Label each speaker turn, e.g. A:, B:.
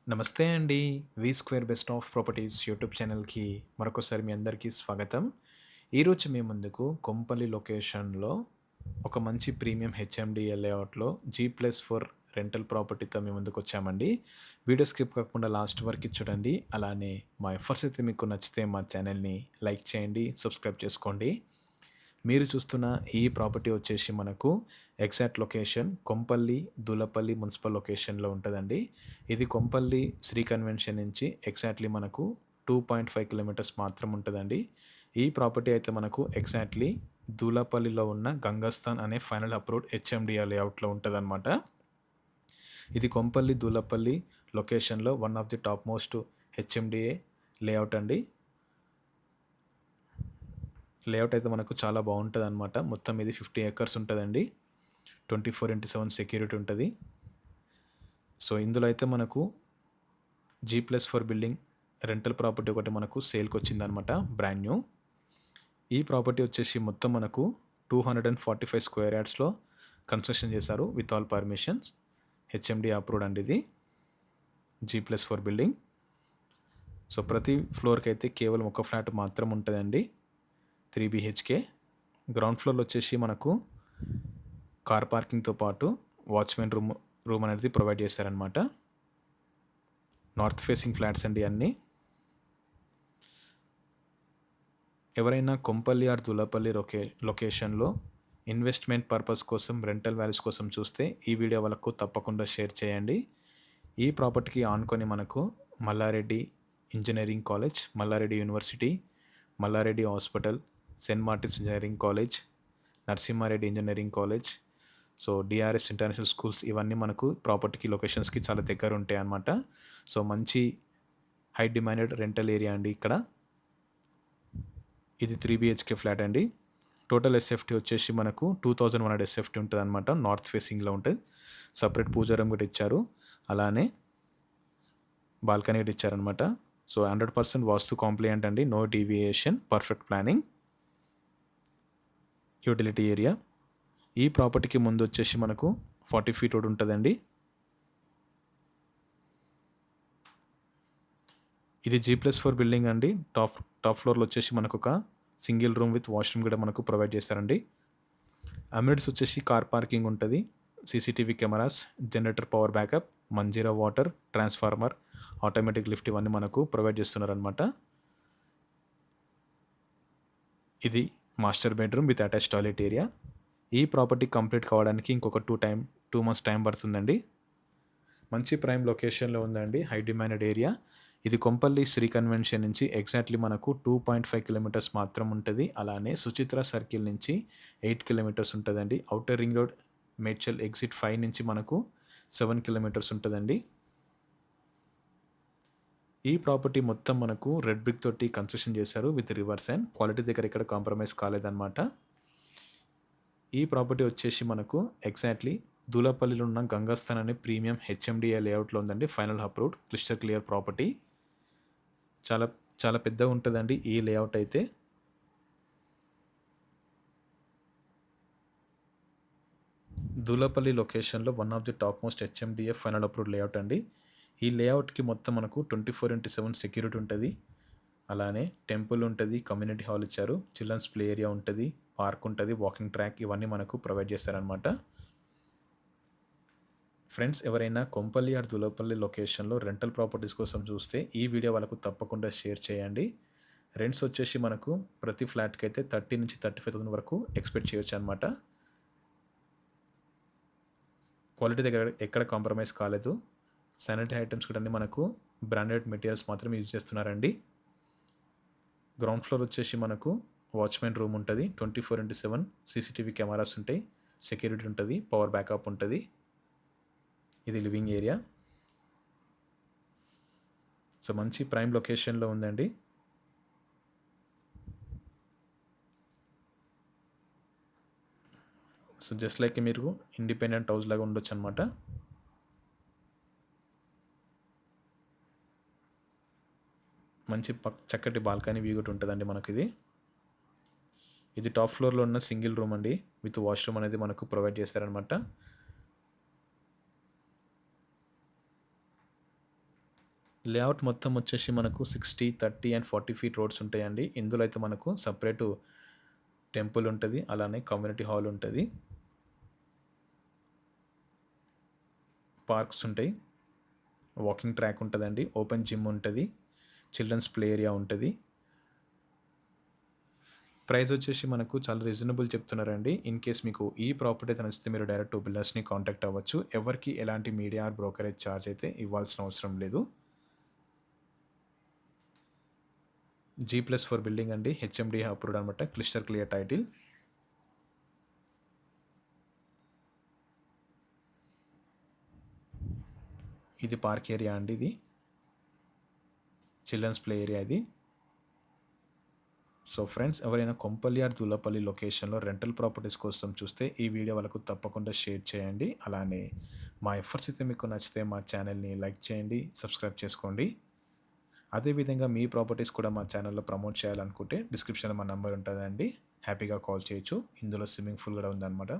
A: నమస్తే అండి. We square best of properties YouTube ఛానల్‌కి మరొకసారి మీ అందరికీ స్వాగతం. ఈరోజు మీ ముందుకు కొంపల్లి లొకేషన్‌లో ఒక మంచి ప్రీమియం హెచ్ఎండిఏ లేఅవుట్‌లో జీ+4 రెంటల్ ప్రాపర్టీతో మీ ముందుకొచ్చామండి. వీడియో స్కిప్ కాకుండా లాస్ట్ వరకు చూడండి. అలానే మా ఎఫర్ట్స్ అయితే మీకు నచ్చితే మా ఛానల్‌ని లైక్ చేయండి, సబ్స్క్రైబ్ చేసుకోండి. మీరు చూస్తున్న ఈ ప్రాపర్టీ వచ్చేసి మనకు exact location Kompally, Dulapalli municipal లొకేషన్‌లో ఉంటదండి. ఇది కొంపల్లి శ్రీ కన్వెన్షన్ నుంచి ఎగ్జాక్ట్‌లీ మనకు 2.5 కిలోమీటర్స్ మాత్రం ఉంటదండి. ఈ ప్రాపర్టీ అయితే మనకు ఎగ్జాక్ట్‌లీ దూలపల్లిలో ఉన్న గంగస్థాన్ అనే ఫైనల్ అప్రూవ్డ్ హెచ్ఎండిఏ లేఅవుట్‌లో ఉంటదనమాట. ఇది కొంపల్లి, దూలపల్లి లొకేషన్‌లో one of the top most HMDA layout అండి. లేఅవుట్ అయితే మనకు చాలా బావుంటదనమాట. మొత్తం ఇది 50 ఎకర్స్ ఉంటదండి. 24/7 సెక్యూరిటీ ఉంటది. సో, ఇందులో అయితే మనకు జీ+4 బిల్డింగ్ రెంటల్ ప్రాపర్టీ ఒకటి మనకు సేల్‌కొచ్చిందనమాట బ్రాండ్ న్యూ. ఈ ప్రాపర్టీ వచ్చేసి మొత్తం మనకు 245 స్క్వేర్ యార్డ్స్‌లో కన్స్ట్రక్షన్ చేశారు with all permissions. HMD approved అండి ఇది. జీ+4 బిల్డింగ్. సో, ప్రతి ఫ్లోర్‌కైతే కేవలం ఒక ఫ్లాట్ మాత్రం ఉంటదండి. 3 బీహెచ్‌కే. గ్రౌండ్ ఫ్లోర్‌లో వచ్చేసి మనకు కార్ పార్కింగ్‌తో పాటు వాచ్‌మెన్ రూమ్ అనేది ప్రొవైడ్ చేశారనమాట. నార్త్ ఫేసింగ్ ఫ్లాట్స్ అండి అన్నీ. ఎవరైనా కొంపల్లి ఆర్ దులపల్లి లొకేషన్‌లో ఇన్వెస్ట్‌మెంట్ పర్పస్ కోసం, రెంటల్ వాల్యూస్ కోసం చూస్తే ఈ వీడియో వాళ్ళకు తప్పకుండా షేర్ చేయండి. ఈ ప్రాపర్టీకి ఆనుకొని మనకు Malla Reddy engineering college, Malla Reddy university, Malla Reddy hospital, saint Martin's engineering college, Narasimha Reddy engineering college, so DRS international schools ఇవన్నీ మనకు ప్రాపర్టీకి లొకేషన్స్‌కి చాలా దగ్గర ఉంటాయన్నమాట. సో, మంచి హై డిమాండెడ్ రెంటల్ ఏరియా అండి ఇక్కడ. ఇది 3 బీహెచ్‌కే ఫ్లాట్ అండి. టోటల్ ఎస్ఎఫ్టీ వచ్చేసి మనకు 2100 ఎస్ఎఫ్టీ ఉంటదనమాట. నార్త్ ఫేసింగ్‌లో ఉంటది. సెపరేట్ పూజా రూమ్ కూడా ఇచ్చారు. అలానే బాల్కనీ కూడా ఇచ్చారనమాట. సో, 100% వాస్తు కాంప్లియంట్ అండి. No deviation, perfect planning. Utility area. ఈ ప్రాపర్టీకి ముందు వచ్చేసి మనకు 40 ఫీట్ రోడ్ ఉంటదండి. ఇది జీ+4 బిల్డింగ్ అండి. టాప్ ఫ్లోర్‌లో వచ్చేసి మనకొక సింగిల్ రూమ్ విత్ వాష్‌రూమ్ కూడా మనకు ప్రొవైడ్ చేస్తారండి. అమ్యూనిటీస్ వచ్చేసి కార్ పార్కింగ్ ఉంటది. CCTV cameras, generator power backup, Manjira water, transformer, automatic lift ఇవన్నీ మనకు ప్రొవైడ్ చేస్తున్నారనమాట. ఇది master bedroom with attached toilet area. ఈ ప్రాపర్టీ కంప్లీట్ కావడానికి ఇంకొక 2 మంత్స్ టైం పడుతుందండి. మంచి ప్రైమ్ లొకేషన్‌లో ఉందండి. High demanded area. ఇది కొంపల్లి శ్రీ కన్వెన్షన్ నుంచి ఎగ్జాక్ట్‌లీ మనకు 2.5 కిలోమీటర్స్ మాత్రం ఉంటది. అలానే సుచిత్ర సర్కిల్ నుంచి 8 కిలోమీటర్స్ ఉంటదండి. Outer ring road Medchal exit 5 నుంచి మనకు 7 కిలోమీటర్స్ ఉంటదండి. ఈ ప్రాపర్టీ మొత్తం మనకు రెడ్ బ్రిక్ తోటి కన్స్ట్రక్షన్ చేశారు విత్ రివర్స్ అండ్ క్వాలిటీ దగ్గర ఎక్కడ కాంప్రమైజ్ కాలేదన్నమాట. ఈ ప్రాపర్టీ వచ్చేసి మనకు ఎగ్జాక్ట్‌లీ దూలపల్లిలో ఉన్న గంగాస్థాన్ అనే ప్రీమియం హెచ్ఎండిఏ లేఅవుట్‌లో ఉందండి. Final approved crystal clear property. చాలా చాలా పెద్దగా ఉంటదండి ఈ లేఅవుట్ అయితే. దూలపల్లి లొకేషన్‌లో one of the top most HMDA final approved layout అండి. ఈ లేఅవుట్‌కి మొత్తం మనకు 24/7 సెక్యూరిటీ ఉంటది. అలానే టెంపుల్ ఉంటది. కమ్యూనిటీ హాల్ ఇచ్చారు. చిల్డ్రన్స్ ప్లే ఏరియా ఉంటది. పార్క్ ఉంటది. వాకింగ్ ట్రాక్ ఇవన్నీ మనకు ప్రొవైడ్ చేస్తారనమాట. ఫ్రెండ్స్ ఎవరైనా కొంపల్లి ఆర్ దులపల్లి లొకేషన్‌లో రెంటల్ ప్రాపర్టీస్ కోసం చూస్తే ఈ వీడియో వాళ్ళకు తప్పకుండా షేర్ చేయండి. రెంట్స్ వచ్చేసి మనకు ప్రతి ఫ్లాట్‌కైతే 30,000-35,000 వరకు ఎక్స్‌పెక్ట్ చేయొచ్చనమాట. క్వాలిటీ దగ్గర ఎక్కడ కాంప్రమైజ్ కాలేదు. శానిటరీ ఐటెమ్స్ కూడా అన్నీ మనకు బ్రాండెడ్ మెటీరియల్స్ మాత్రమే యూజ్ చేస్తున్నారండి. గ్రౌండ్ ఫ్లోర్ వచ్చేసి మనకు వాచ్‌మెన్ రూమ్ ఉంటది. 24/7 సీసీటీవీ కెమెరాస్ ఉంటాయి. సెక్యూరిటీ ఉంటది. పవర్ బ్యాకప్ ఉంటది. ఇది లివింగ్ ఏరియా. సో, మంచి ప్రైమ్ లొకేషన్‌లో ఉందండి. సో, జస్ట్ లైక్ మీరు ఇండిపెండెంట్ హౌస్ లాగా ఉండొచ్చనమాట. మంచి చక్కటి బాల్కనీ వ్యూ కూడా ఉంటదండి మనకిది. ఇది టాప్ ఫ్లోర్‌లో ఉన్న సింగిల్ రూమ్ అండి. విత్ వాష్‌రూమ్ అనేది మనకు ప్రొవైడ్ చేస్తారనమాట. లేఅవుట్ మొత్తం వచ్చేసి మనకు 60, 30 అండ్ 40 ఫీట్ రోడ్స్ ఉంటాయండి. ఇందులో అయితే మనకు సెపరేటు టెంపుల్ ఉంటది. అలానే కమ్యూనిటీ హాల్ ఉంటది. పార్క్స్ ఉంటాయి. వాకింగ్ ట్రాక్ ఉంటదండి. ఓపెన్ జిమ్ ఉంటది. చిల్డ్రన్స్ ప్లే ఏరియా ఉంటది. ప్రైస్ వచ్చేసి మనకు చాలా రీజనబుల్ చెప్తున్నారండి. ఇన్ కేస్ మీకు ఈ ప్రాపర్టీ అయితే నచ్చితే మీరు డైరెక్ట్ బిల్డర్స్‌ని కాంటాక్ట్ అవ్వచ్చు. ఎవరికీ ఎలాంటి మీడియా ఆర్ బ్రోకరేజ్ చార్జ్ అయితే ఇవ్వాల్సిన అవసరం లేదు. G+4 బిల్డింగ్ అండి. హెచ్ఎండీ అప్రూవ్డ్ అనమాట. క్లిస్టర్ క్లియర్ టైటిల్. ఇది పార్క్ ఏరియా అండి ఇది. చిల్డ్రన్స్ ప్లే ఏరియా ఇది. సో ఫ్రెండ్స్, ఎవరైనా కొంపల్లి ఆర్ దూలపల్లి లొకేషన్‌లో రెంటల్ ప్రాపర్టీస్ కోసం చూస్తే ఈ వీడియో వాళ్ళకు తప్పకుండా షేర్ చేయండి. అలానే మా ఎఫర్ట్స్ అయితే మీకు నచ్చితే మా ఛానల్‌ని లైక్ చేయండి, సబ్స్క్రైబ్ చేసుకోండి. అదేవిధంగా మీ ప్రాపర్టీస్ కూడా మా ఛానల్‌లో ప్రమోట్ చేయాలనుకుంటే డిస్క్రిప్షన్‌లో మా నంబర్ ఉంటదండి. హ్యాపీగా కాల్ చేయొచ్చు. ఇందులో స్విమ్మింగ్ పూల్ కూడా ఉందనమాట.